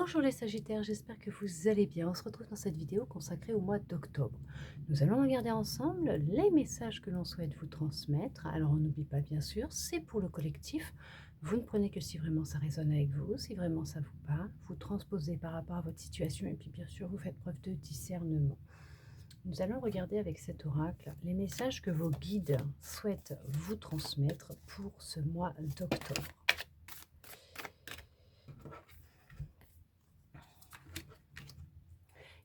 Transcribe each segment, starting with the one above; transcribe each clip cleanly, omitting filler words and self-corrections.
Bonjour les Sagittaires, j'espère que vous allez bien. On se retrouve dans cette vidéo consacrée au mois d'octobre. Nous allons regarder ensemble les messages que l'on souhaite vous transmettre. Alors on n'oublie pas bien sûr, c'est pour le collectif. Vous ne prenez que si vraiment ça résonne avec vous, si vraiment ça vous parle. Vous transposez par rapport à votre situation et puis bien sûr vous faites preuve de discernement. Nous allons regarder avec cet oracle les messages que vos guides souhaitent vous transmettre pour ce mois d'octobre.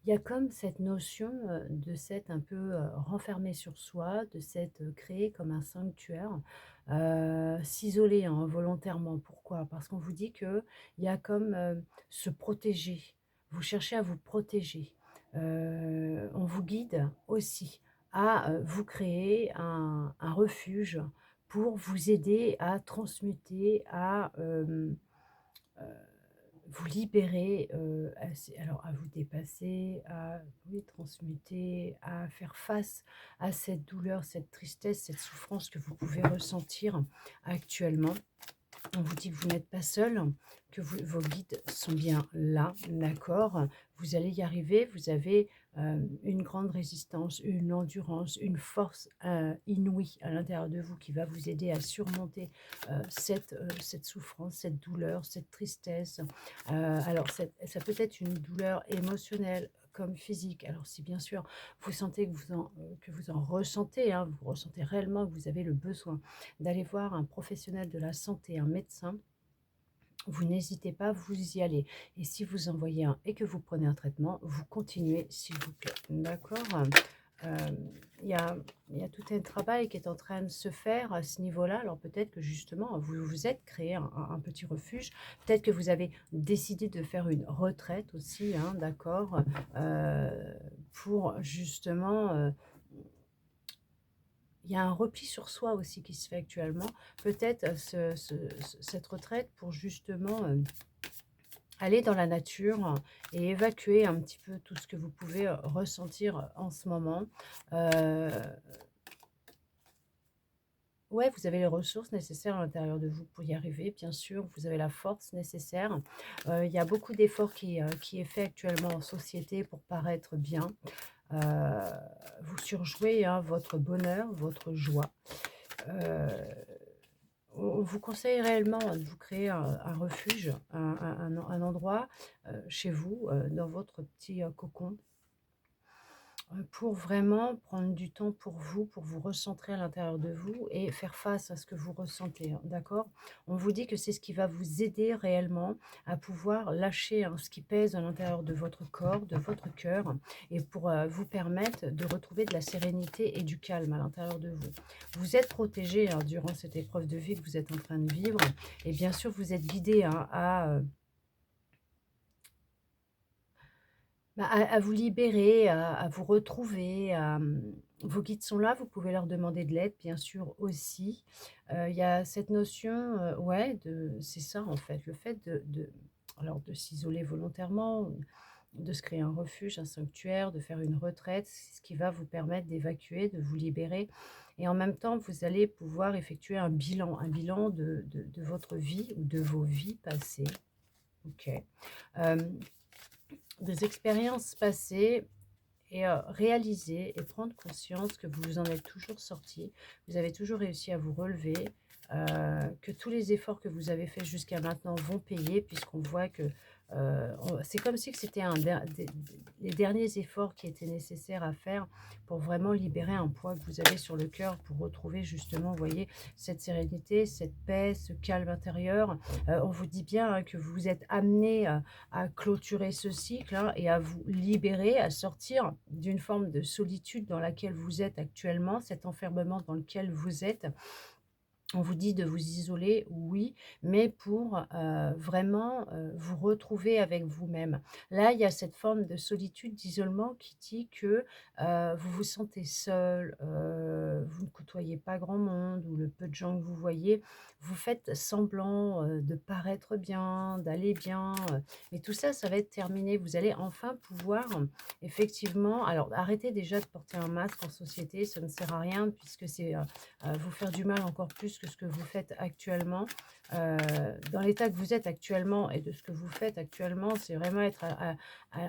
Il y a comme cette notion de s'être un peu renfermé sur soi, de s'être créé comme un sanctuaire, s'isoler volontairement. Pourquoi? Parce qu'on vous dit qu'il y a comme se protéger. Vous cherchez à vous protéger. On vous guide aussi à vous créer un refuge pour vous aider à transmuter, à vous libérer, à vous dépasser, à oui, transmuter, à faire face à cette douleur, cette tristesse, cette souffrance que vous pouvez ressentir actuellement. On vous dit que vous n'êtes pas seul, que vos guides sont bien là, d'accord. Vous allez y arriver, vous avez une grande résistance, une endurance, une force inouïe à l'intérieur de vous qui va vous aider à surmonter cette souffrance, cette douleur, cette tristesse. Alors, ça peut être une douleur émotionnelle comme physique. Alors, si bien sûr vous sentez que vous en ressentez, hein, vous ressentez réellement que vous avez le besoin d'aller voir un professionnel de la santé, un médecin, vous n'hésitez pas, vous y allez. Et si vous en voyez un et que vous prenez un traitement, vous continuez, s'il vous plaît. D'accord. Euh, Il y a, il y a tout un travail qui est en train de se faire à ce niveau-là. Alors peut-être que justement, vous vous êtes créé un petit refuge. Peut-être que vous avez décidé de faire une retraite aussi, hein, d'accord, pour justement... il y a un repli sur soi aussi qui se fait actuellement. Peut-être cette retraite pour justement aller dans la nature et évacuer un petit peu tout ce que vous pouvez ressentir en ce moment. Euh, ouais, vous avez les ressources nécessaires à l'intérieur de vous pour y arriver, bien sûr. Vous avez la force nécessaire. Il y a beaucoup d'efforts qui est fait actuellement en société pour paraître bien. Euh, Vous surjouez hein, votre bonheur, votre joie. Euh, on vous conseille réellement de vous créer un refuge, un endroit chez vous, dans votre petit cocon, pour vraiment prendre du temps pour vous recentrer à l'intérieur de vous et faire face à ce que vous ressentez, hein, d'accord? On vous dit que c'est ce qui va vous aider réellement à pouvoir lâcher hein, ce qui pèse à l'intérieur de votre corps, de votre cœur, et pour vous permettre de retrouver de la sérénité et du calme à l'intérieur de vous. Vous êtes protégé hein, durant cette épreuve de vie que vous êtes en train de vivre, et bien sûr, vous êtes guidé hein, à vous libérer, à vous retrouver, vos guides sont là, vous pouvez leur demander de l'aide, bien sûr, aussi. Il y a cette notion, ouais, c'est ça, en fait, le fait alors de s'isoler volontairement, de se créer un refuge, un sanctuaire, de faire une retraite, c'est ce qui va vous permettre d'évacuer, de vous libérer et en même temps, vous allez pouvoir effectuer un bilan de votre vie ou de vos vies passées. OK. Hem Des expériences passées et réaliser et prendre conscience que vous en êtes toujours sorti, vous avez toujours réussi à vous relever, que tous les efforts que vous avez faits jusqu'à maintenant vont payer puisqu'on voit que, c'est comme si que c'était un der des les derniers efforts qui étaient nécessaires à faire pour vraiment libérer un poids que vous avez sur le cœur, pour retrouver justement, vous voyez, cette sérénité, cette paix, ce calme intérieur. On vous dit bien, hein, que vous êtes amené à clôturer ce cycle hein, et à vous libérer, à sortir d'une forme de solitude dans laquelle vous êtes actuellement, cet enfermement dans lequel vous êtes. On vous dit de vous isoler, oui, mais pour vraiment vous retrouver avec vous-même. Là, il y a cette forme de solitude, d'isolement qui dit que vous vous sentez seul, vous ne côtoyez pas grand monde, ou le peu de gens que vous voyez, vous faites semblant de paraître bien, d'aller bien, mais tout ça, ça va être terminé. Vous allez enfin pouvoir, effectivement, alors arrêtez déjà de porter un masque en société, ça ne sert à rien puisque c'est vous faire du mal encore plus que ce que vous faites actuellement, heu, dans l'état que vous êtes actuellement et de ce que vous faites actuellement, c'est vraiment être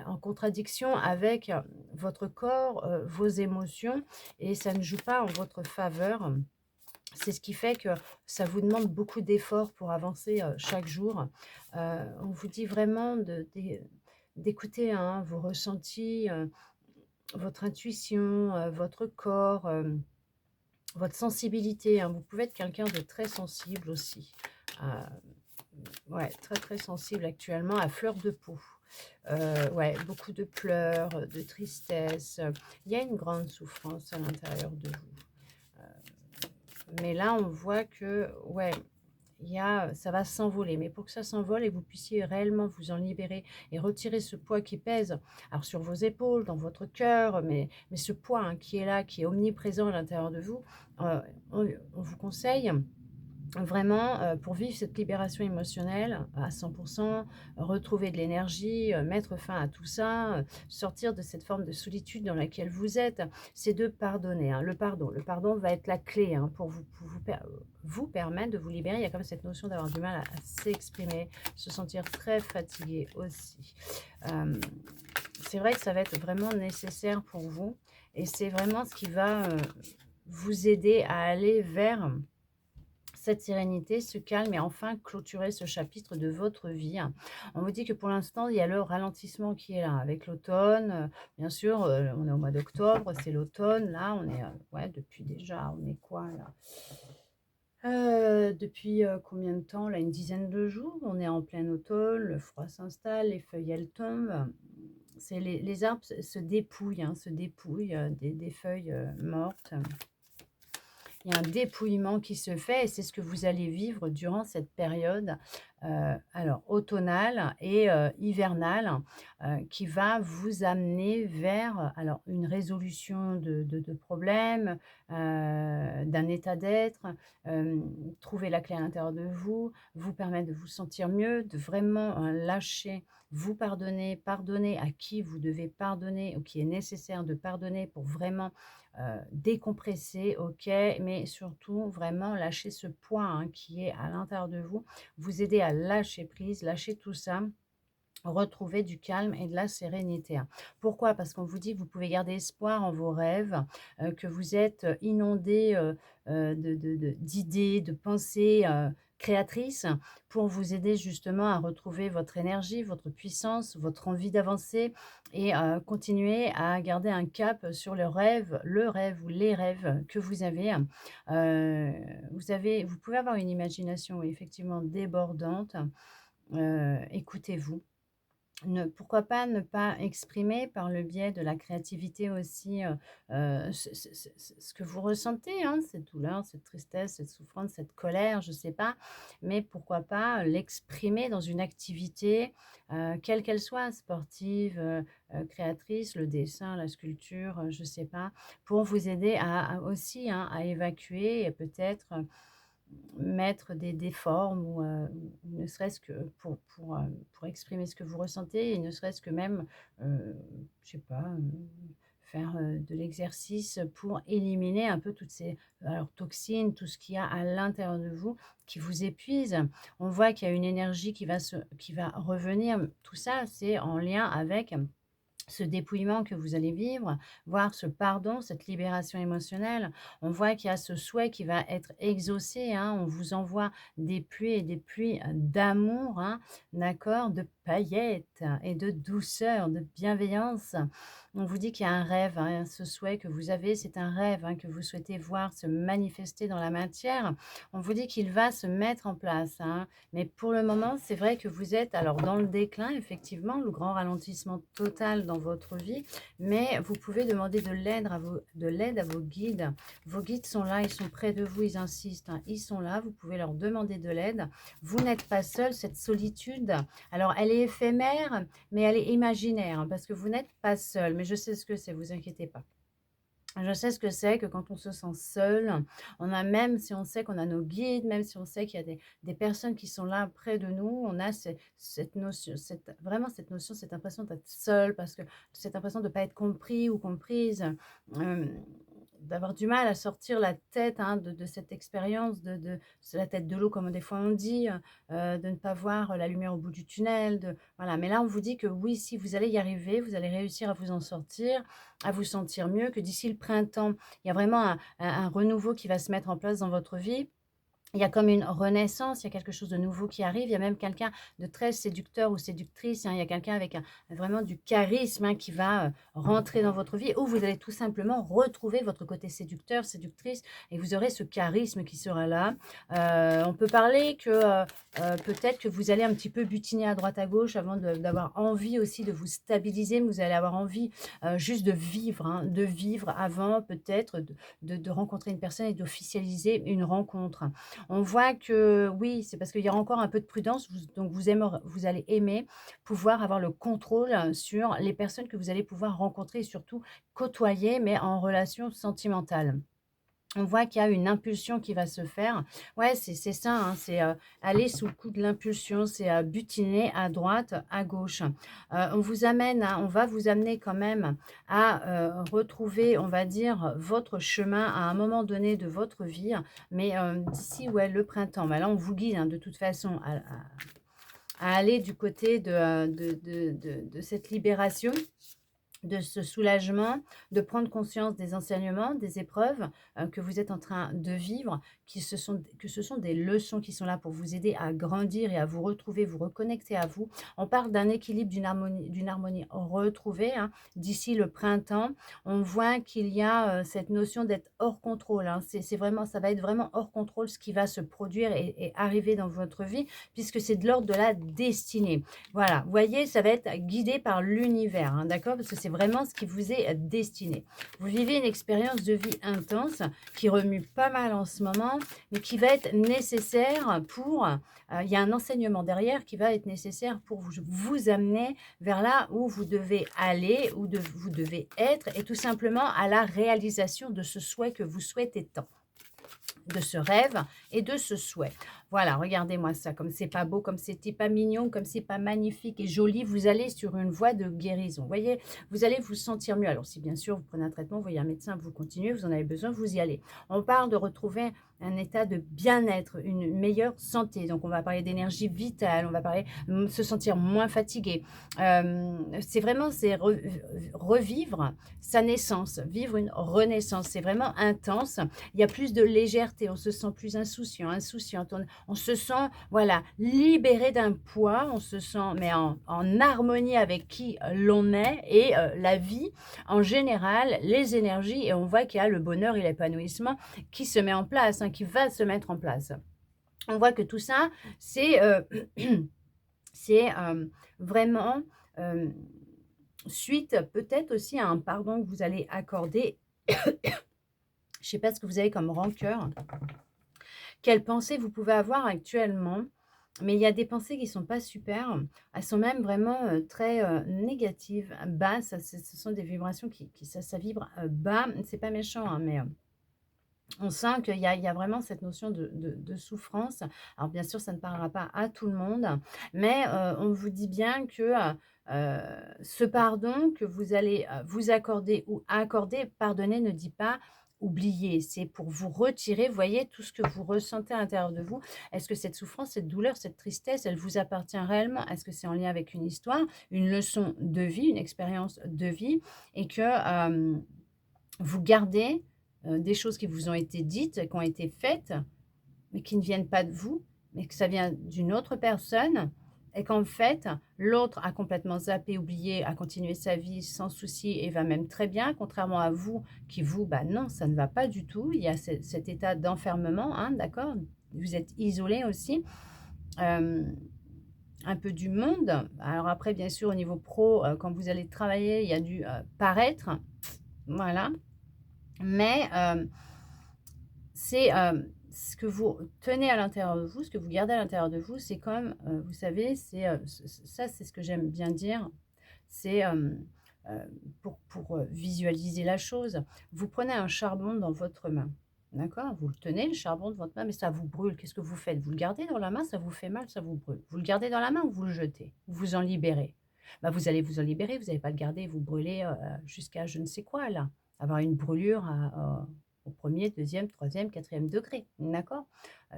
en contradiction avec, votre corps, vos émotions et ça ne joue pas en votre faveur. C'est ce qui fait que ça vous demande beaucoup d'efforts pour avancer, chaque jour. On vous dit vraiment d'écouter, hein, vos ressentis, votre intuition, votre corps, votre sensibilité, hein. Vous pouvez être quelqu'un de très sensible aussi. Ouais, très, très sensible actuellement, à fleur de peau. Ouais, beaucoup de pleurs, de tristesse, il y a une grande souffrance à l'intérieur de vous. Mais là, on voit que, ouais, ça va s'envoler. Mais pour que ça s'envole et que vous puissiez réellement vous en libérer et retirer ce poids qui pèse, alors sur vos épaules, dans votre cœur, mais ce poids, hein, qui est là, qui est omniprésent à l'intérieur de vous, heu, on vous conseille vraiment, pour vivre cette libération émotionnelle à 100, retrouver de l'énergie, mettre fin à tout ça, sortir de cette forme de solitude dans laquelle vous êtes, c'est de pardonner, hein. Le pardon va être la clé, hein, pour vous permettre de vous libérer. Il y a comme cette notion d'avoir du mal à s'exprimer, se sentir très fatigué aussi. Hem, c'est vrai que ça va être vraiment nécessaire pour vous et c'est vraiment ce qui va, vous aider à aller vers cette sérénité, ce calme et enfin clôturer ce chapitre de votre vie. On vous dit que pour l'instant, il y a le ralentissement qui est là avec l'automne. Bien sûr, on est au mois d'octobre, c'est l'automne. Là, on est, ouais, depuis déjà, on est quoi là? Depuis, combien de temps là? Une dizaine de jours. On est en plein automne, le froid s'installe, les feuilles, elles tombent. C'est les arbres se dépouillent, hein, se dépouillent, des feuilles, mortes. Il y a un dépouillement qui se fait et c'est ce que vous allez vivre durant cette période, alors automnale et hivernale, qui va vous amener vers, alors une résolution de problèmes, d'un état d'être, trouver la clé à l'intérieur de vous, vous permettre de vous sentir mieux, de vraiment, lâcher, vous pardonner, pardonner à qui vous devez pardonner ou qui est nécessaire de pardonner pour vraiment décompresser, OK, mais surtout vraiment lâcher ce poids, hein, qui est à l'intérieur de vous. Vous aider à lâcher prise, lâcher tout ça, retrouver du calme et de la sérénité, hein. Pourquoi? Parce qu'on vous dit que vous pouvez garder espoir en vos rêves, que vous êtes inondé d'idées, de pensées, créatrices pour vous aider justement à retrouver votre énergie, votre puissance, votre envie d'avancer et continuer à garder un cap sur le rêve ou les rêves que vous avez. Vous pouvez avoir une imagination effectivement débordante, écoutez-vous. Pourquoi pas ne pas exprimer par le biais de la créativité aussi, ce que vous ressentez, hein, cette douleur, cette tristesse, cette souffrance, cette colère, je ne sais pas. Mais pourquoi pas l'exprimer dans une activité, quelle qu'elle soit, sportive, créatrice, le dessin, la sculpture, je ne sais pas, pour vous aider à aussi, hein, à évacuer et peut-être, mettre des formes ou ne serait-ce que pour exprimer ce que vous ressentez et ne serait-ce que même, je sais pas, faire, de l'exercice pour éliminer un peu toutes ces, alors toxines, tout ce qu'il y a à l'intérieur de vous qui vous épuise. On voit qu'il y a une énergie qui va revenir. Tout ça, c'est en lien avec ce dépouillement que vous allez vivre, voir ce pardon, cette libération émotionnelle. On voit qu'il y a ce souhait qui va être exaucé, hein. On vous envoie des pluies et des pluies d'amour, hein, d'accord, de paillettes et de douceur, de bienveillance. On vous dit qu'il y a un rêve, hein, ce souhait que vous avez, c'est un rêve, hein, que vous souhaitez voir se manifester dans la matière. On vous dit qu'il va se mettre en place, hein. Mais pour le moment, c'est vrai que vous êtes alors dans le déclin, effectivement, le grand ralentissement total dans votre vie, mais vous pouvez demander de l'aide à vos guides. Vos guides sont là, ils sont près de vous, ils insistent, hein, ils sont là, vous pouvez leur demander de l'aide. Vous n'êtes pas seul, cette solitude, alors elle est éphémère, mais elle est imaginaire, hein, parce que vous n'êtes pas seul. Mais je sais ce que c'est, vous inquiétez pas. Je sais ce que c'est que quand on se sent seul, on a même si on sait qu'on a nos guides, même si on sait qu'il y a des personnes qui sont là près de nous, on a cette notion, vraiment cette notion, cette impression d'être seul, parce que cette impression de ne pas être compris ou comprise. Euh, d'avoir du mal à sortir la tête, hein, de cette expérience, de c'est la tête de l'eau comme des fois on dit, de ne pas voir la lumière au bout du tunnel, de voilà. Mais là, on vous dit que oui, si vous allez y arriver, vous allez réussir à vous en sortir, à vous sentir mieux, que d'ici le printemps, il y a vraiment un renouveau qui va se mettre en place dans votre vie. Il y a comme une renaissance, il y a quelque chose de nouveau qui arrive. Il y a même quelqu'un de très séducteur ou séductrice, hein. Il y a quelqu'un avec vraiment du charisme, hein, qui va rentrer dans votre vie, ou vous allez tout simplement retrouver votre côté séducteur, séductrice, et vous aurez ce charisme qui sera là. On peut parler que peut-être que vous allez un petit peu butiner à droite à gauche avant d'avoir envie aussi de vous stabiliser, mais vous allez avoir envie juste de vivre, hein, de vivre avant peut-être de rencontrer une personne et d'officialiser une rencontre. On voit que oui, c'est parce qu'il y a encore un peu de prudence, donc vous allez aimer pouvoir avoir le contrôle sur les personnes que vous allez pouvoir rencontrer et surtout côtoyer, mais en relation sentimentale. On voit qu'il y a une impulsion qui va se faire. Ouais, c'est ça, hein, c'est, aller sous le coup de l'impulsion, c'est, butiner à droite, à gauche. On vous amène, hein, on va vous amener quand même à, retrouver, on va dire, votre chemin à un moment donné de votre vie, mais, d'ici, ouais, le printemps. Bah, là, on vous guide, hein, de toute façon à aller du côté de cette libération, de ce soulagement, de prendre conscience des enseignements, des épreuves, que vous êtes en train de vivre, que ce sont des leçons qui sont là pour vous aider à grandir et à vous retrouver, vous reconnecter à vous. On parle d'un équilibre, d'une harmonie retrouvée, hein, d'ici le printemps. On voit qu'il y a, cette notion d'être hors contrôle, hein. C'est vraiment ça va être vraiment hors contrôle ce qui va se produire et arriver dans votre vie, puisque c'est de l'ordre de la destinée. Voilà, vous voyez, ça va être guidé par l'univers, hein, d'accord? Parce que c'est vraiment ce qui vous est destiné. Vous vivez une expérience de vie intense qui remue pas mal en ce moment, mais qui va être nécessaire pour... il y a un enseignement derrière qui va être nécessaire pour vous amener vers là où vous devez aller, vous devez être, et tout simplement à la réalisation de ce souhait que vous souhaitez tant, de ce rêve et de ce souhait. Voilà, regardez-moi ça, comme c'est pas beau, comme c'était pas mignon, comme c'est pas magnifique et joli, vous allez sur une voie de guérison. Vous voyez, vous allez vous sentir mieux. Alors, si bien sûr, vous prenez un traitement, vous voyez un médecin, vous continuez, vous en avez besoin, vous y allez. On parle de retrouver un état de bien-être, une meilleure santé. Donc, on va parler d'énergie vitale, on va parler de se sentir moins fatigué. C'est vraiment, revivre sa naissance, vivre une renaissance. C'est vraiment intense. Il y a plus de légèreté, on se sent plus insouciante, on se sent, voilà, libéré d'un poids, on se sent, mais en harmonie avec qui l'on est et la vie en général, les énergies, et on voit qu'il y a le bonheur et l'épanouissement qui se met en place, hein, qui va se mettre en place. On voit que tout ça, c'est c'est vraiment euh, suite peut-être aussi à un pardon que vous allez accorder. Je ne sais pas ce que vous avez comme rancœur, quelles pensées vous pouvez avoir actuellement, mais il y a des pensées qui ne sont pas super. Elles sont même vraiment très négatives, basses. Ce sont des vibrations ça vibre bas. C'est pas méchant, hein, mais on sent qu'il y a vraiment cette notion de souffrance. Alors bien sûr, ça ne parlera pas à tout le monde, mais on vous dit bien que ce pardon que vous allez vous accorder ou accorder, pardonner ne dit pas oublier, c'est pour vous retirer, vous voyez, tout ce que vous ressentez à l'intérieur de vous. Est-ce que cette souffrance, cette douleur, cette tristesse, elle vous appartient réellement? Est-ce que c'est en lien avec une histoire, une leçon de vie, une expérience de vie, et que vous gardez des choses qui vous ont été dites, qui ont été faites, mais qui ne viennent pas de vous, mais que ça vient d'une autre personne, et qu'en fait, l'autre a complètement zappé, oublié, a continué sa vie sans souci et va même très bien, contrairement à vous, qui vous, bah non, ça ne va pas du tout. Il y a cet état d'enfermement, hein, d'accord? Vous êtes isolé aussi, euh, un peu du monde. Alors après, bien sûr, au niveau pro, quand vous allez travailler, il y a du paraître, voilà. Mais c'est ce que vous tenez à l'intérieur de vous, ce que vous gardez à l'intérieur de vous, c'est comme, vous savez, ça, c'est ce que j'aime bien dire, c'est pour visualiser la chose. Vous prenez un charbon dans votre main, d'accord? Vous le tenez, le charbon de votre main, mais ça vous brûle. Qu'est-ce que vous faites? Vous le gardez dans la main, ça vous fait mal, ça vous brûle. Vous le gardez dans la main ou vous le jetez? Vous vous en libérez. Bah, vous allez vous en libérer, vous n'allez pas le garder, vous brûler jusqu'à je ne sais quoi là. avoir une brûlure au 1er, 2e, 3e, 4e degré, d'accord?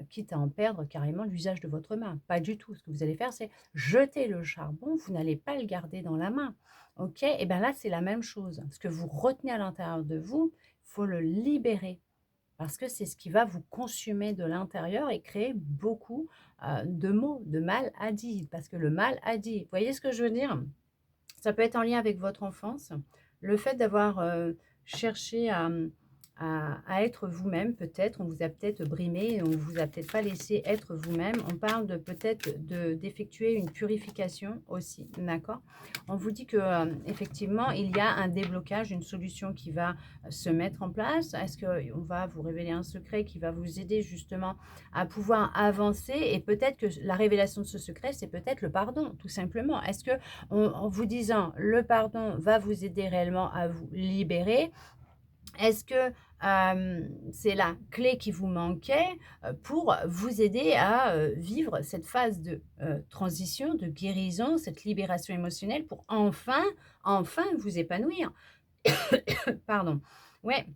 Quitte à en perdre carrément l'usage de votre main. Pas du tout. Ce que vous allez faire, c'est jeter le charbon, vous n'allez pas le garder dans la main, OK? Et bien là, c'est la même chose. Ce que vous retenez à l'intérieur de vous, il faut le libérer parce que c'est ce qui va vous consumer de l'intérieur et créer beaucoup, de maux, de maladies, parce que le mal a dit. Vous voyez ce que je veux dire? Ça peut être en lien avec votre enfance. Le fait d'avoir, cherché à être vous-même peut-être, on vous a peut-être brimé et on vous a peut-être pas laissé être vous-même. On parle de peut-être d'effectuer une purification aussi, d'accord? On vous dit que, effectivement, il y a un déblocage, une solution qui va, se mettre en place. Est-ce qu'on va vous révéler un secret qui va vous aider justement à pouvoir avancer? Et peut-être que la révélation de ce secret, c'est peut-être le pardon, tout simplement. Est-ce que en vous disant: «Le pardon va vous aider réellement à vous libérer». Est-ce que, c'est la clé qui vous manquait, pour vous aider à, vivre cette phase de, transition, de guérison, cette libération émotionnelle pour enfin vous épanouir? Pardon. Ouais.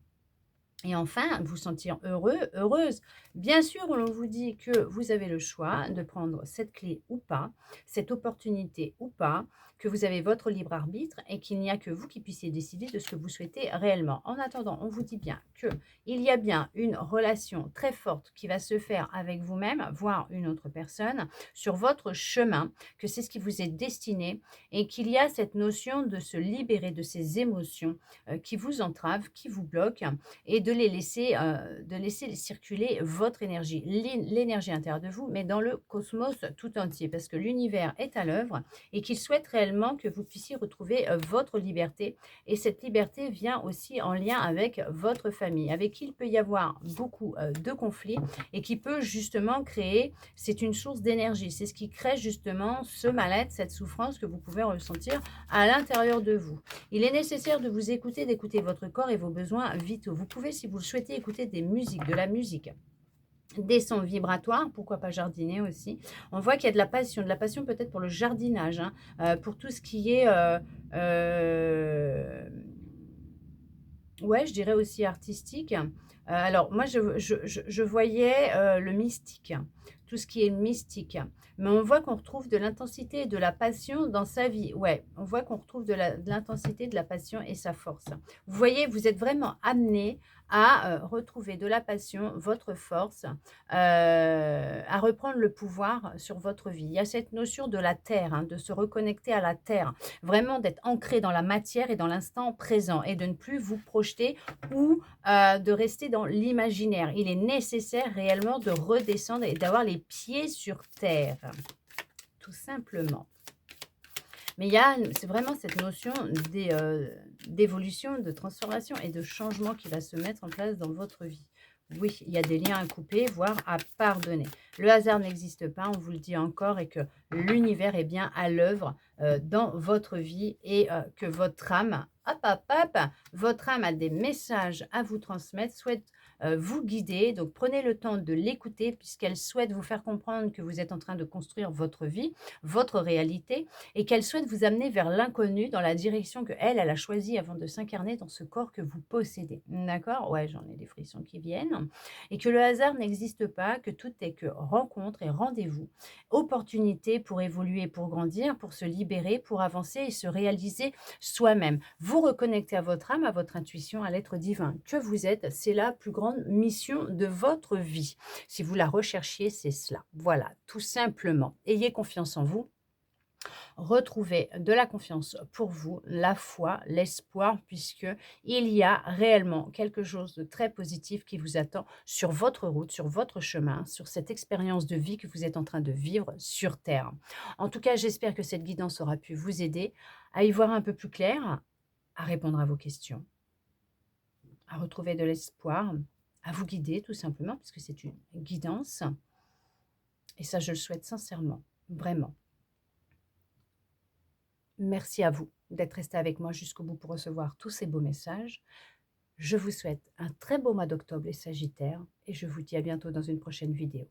Et enfin, vous sentir heureux, heureuse. Bien sûr, on vous dit que vous avez le choix de prendre cette clé ou pas, cette opportunité ou pas, que vous avez votre libre arbitre et qu'il n'y a que vous qui puissiez décider de ce que vous souhaitez réellement. En attendant, on vous dit bien que il y a bien une relation très forte qui va se faire avec vous-même, voire une autre personne, sur votre chemin, que c'est ce qui vous est destiné et qu'il y a cette notion de se libérer de ces émotions qui vous entravent, qui vous bloquent et de laisser circuler votre énergie, l'énergie intérieure de vous, mais dans le cosmos tout entier, parce que l'univers est à l'œuvre et qu'il souhaite réellement que vous puissiez retrouver votre liberté. Et cette liberté vient aussi en lien avec votre famille, avec qui il peut y avoir beaucoup de conflits et qui peut justement créer, c'est une source d'énergie, c'est ce qui crée justement ce mal-être, cette souffrance que vous pouvez ressentir à l'intérieur de vous. Il est nécessaire de vous écouter, d'écouter votre corps et vos besoins vitaux. Vous pouvez, si vous le souhaitez, écouter des musiques, de la musique, des sons vibratoires, pourquoi pas jardiner aussi. On voit qu'il y a de la passion peut-être pour le jardinage, hein, pour tout ce qui est, euh, ouais, je dirais aussi artistique. Alors moi je voyais, le mystique, tout ce qui est mystique. Mais on voit qu'on retrouve de l'intensité et de la passion dans sa vie. Ouais, on voit qu'on retrouve de l'intensité, de la passion et sa force. Vous voyez, vous êtes vraiment amené à, retrouver de la passion, votre force, à reprendre le pouvoir sur votre vie. Il y a cette notion de la terre, hein, de se reconnecter à la terre. Vraiment d'être ancré dans la matière et dans l'instant présent et de ne plus vous projeter ou de rester dans l'imaginaire. Il est nécessaire réellement de redescendre et d'avoir les pieds sur terre, tout simplement. Mais c'est vraiment cette notion d'évolution, de transformation et de changement qui va se mettre en place dans votre vie. Oui, il y a des liens à couper, voire à pardonner. Le hasard n'existe pas, on vous le dit encore, et que l'univers est bien à l'œuvre dans votre vie et que votre âme, hop, hop, hop, votre âme a des messages à vous transmettre, souhaite vous guider. Donc prenez le temps de l'écouter puisqu'elle souhaite vous faire comprendre que vous êtes en train de construire votre vie, votre réalité et qu'elle souhaite vous amener vers l'inconnu dans la direction que elle a choisie avant de s'incarner dans ce corps que vous possédez. D'accord? Ouais, j'en ai des frissons qui viennent. Et que le hasard n'existe pas, que tout est que rencontre et rendez-vous, opportunité pour évoluer, pour grandir, pour se libérer, pour avancer et se réaliser soi-même. Vous reconnecter à votre âme, à votre intuition, à l'être divin que vous êtes. C'est la plus grande mission de votre vie. Si vous la recherchiez, c'est cela. Voilà, tout simplement. Ayez confiance en vous. Retrouvez de la confiance pour vous, la foi, l'espoir, puisque il y a réellement quelque chose de très positif qui vous attend sur votre route, sur votre chemin, sur cette expérience de vie que vous êtes en train de vivre sur Terre. En tout cas, j'espère que cette guidance aura pu vous aider à y voir un peu plus clair, à répondre à vos questions, à retrouver de l'espoir, à vous guider tout simplement, puisque c'est une guidance. Et ça, je le souhaite sincèrement, vraiment. Merci à vous d'être resté avec moi jusqu'au bout pour recevoir tous ces beaux messages. Je vous souhaite un très beau mois d'octobre les Sagittaires et je vous dis à bientôt dans une prochaine vidéo.